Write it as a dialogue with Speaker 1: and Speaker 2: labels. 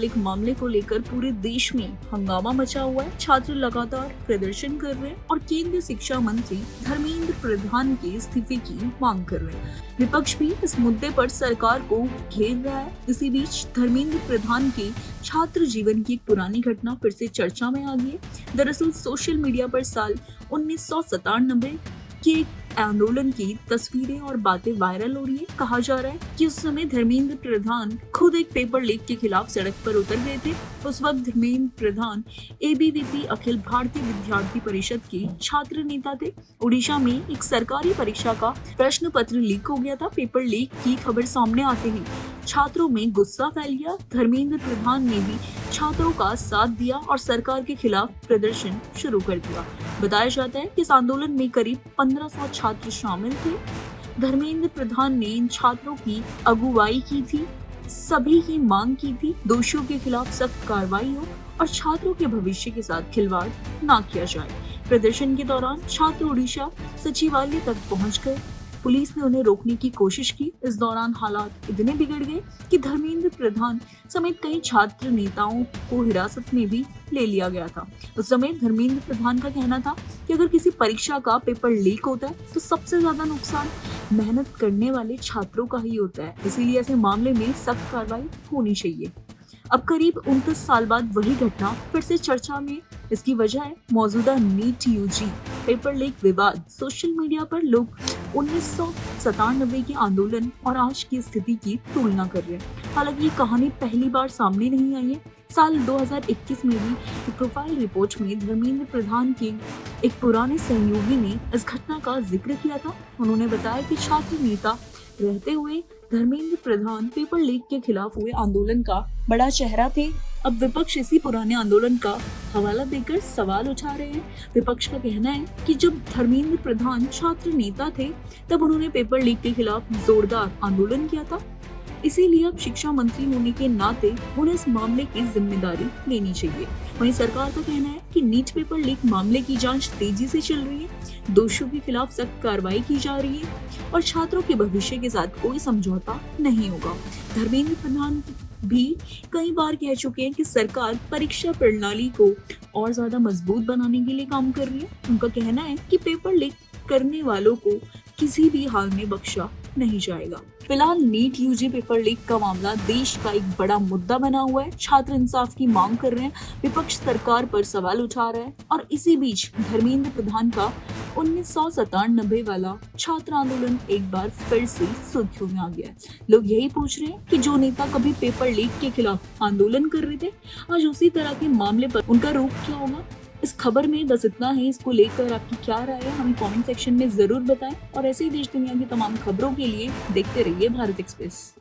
Speaker 1: Leak मामले को लेकर पूरे देश में हंगामा मचा हुआ है। छात्र लगातार प्रदर्शन कर रहे हैं और केंद्रीय शिक्षा मंत्री धर्मेंद्र प्रधान के इस्तीफे की मांग कर रहे हैं। विपक्ष भी इस मुद्दे पर सरकार को घेर रहा है। इसी बीच धर्मेंद्र प्रधान के छात्र जीवन की एक पुरानी घटना फिर से चर्चा में आ गई है। दरअसल सोशल मीडिया पर साल 1997 के आंदोलन की तस्वीरें और बातें वायरल हो रही है। कहा जा रहा है कि उस समय धर्मेंद्र प्रधान खुद एक पेपर लीक के खिलाफ सड़क पर उतर गए थे। उस वक्त धर्मेंद्र प्रधान एबीवीपी अखिल भारतीय विद्यार्थी परिषद के छात्र नेता थे। उड़ीसा में एक सरकारी परीक्षा का प्रश्न पत्र लीक हो गया था। पेपर लीक की खबर सामने आते ही छात्रों में गुस्सा फैल गया। धर्मेंद्र प्रधान ने भी छात्रों का साथ दिया और सरकार के खिलाफ प्रदर्शन शुरू कर दिया। बताया जाता है कि इस आंदोलन में करीब 1500 छात्र शामिल थे। धर्मेंद्र प्रधान ने इन छात्रों की अगुवाई की थी, सभी की मांग की थी दोषियों के खिलाफ सख्त कार्रवाई हो और छात्रों के भविष्य के साथ खिलवाड़ ना किया जाए। प्रदर्शन के दौरान छात्र उड़ीसा सचिवालय तक पहुंच गए। पुलिस ने उन्हें रोकने की कोशिश की। इस दौरान हालात इतने बिगड़ गए कि धर्मेंद्र प्रधान समेत कई छात्र नेताओं को हिरासत में भी ले लिया गया था। उस समय धर्मेंद्र प्रधान का कहना था कि अगर किसी परीक्षा का पेपर लीक होता है तो सबसे ज्यादा नुकसान मेहनत करने वाले छात्रों का ही होता है, इसीलिए ऐसे मामले में सख्त कार्रवाई होनी चाहिए। अब करीब 29 साल बाद वही घटना फिर से चर्चा में। इसकी वजह है मौजूदा नीट यूजी पेपर लीक विवाद। सोशल मीडिया पर लोग 1997 के आंदोलन और आज की स्थिति की तुलना कर रहे हैं। हालांकि ये कहानी पहली बार सामने नहीं आई है। साल 2021 में भी एक प्रोफाइल रिपोर्ट में धर्मेंद्र प्रधान के एक पुराने सहयोगी ने इस घटना का जिक्र किया था। उन्होंने बताया कि छात्र नेता रहते हुए धर्मेंद्र प्रधान पेपर लीक के खिलाफ हुए आंदोलन का बड़ा चेहरा थे। अब विपक्ष इसी पुराने आंदोलन का हवाला देकर सवाल उठा रहे हैं। विपक्ष का कहना है कि जब धर्मेंद्र प्रधान छात्र नेता थे तब उन्होंने पेपर लीक के खिलाफ जोरदार आंदोलन किया था, इसीलिए अब शिक्षा मंत्री होने के नाते उन्हें इस मामले की जिम्मेदारी लेनी चाहिए। वहीं सरकार का कहना है कि नीट पेपर लीक मामले की जांच तेजी से चल रही है, दोषियों के खिलाफ सख्त कार्रवाई की जा रही है और छात्रों के भविष्य के साथ कोई समझौता नहीं होगा। धर्मेंद्र प्रधान भी कई बार कह चुके हैं कि सरकार परीक्षा प्रणाली को और ज्यादा मजबूत बनाने के लिए काम कर रही है। उनका कहना है कि पेपर लीक करने वालों को किसी भी हाल में बख्शा नहीं जाएगा। फिलहाल नीट यूजी पेपर लीक का मामला देश का एक बड़ा मुद्दा बना हुआ है। छात्र इंसाफ की मांग कर रहे हैं, विपक्ष सरकार पर सवाल उठा रहा है और इसी बीच धर्मेंद्र प्रधान का 1997 वाला छात्र आंदोलन एक बार फिर से सुर्खियों में आ गया है। लोग यही पूछ रहे हैं कि जो नेता कभी पेपर लीक के खिलाफ आंदोलन कर रहे थे, आज उसी तरह के मामले पर उनका रुख क्या होगा। इस खबर में बस इतना ही। इसको लेकर आपकी क्या राय है हमें कमेंट सेक्शन में जरूर बताएं और ऐसे ही देश दुनिया की तमाम खबरों के लिए देखते रहिए भारत एक्सप्रेस।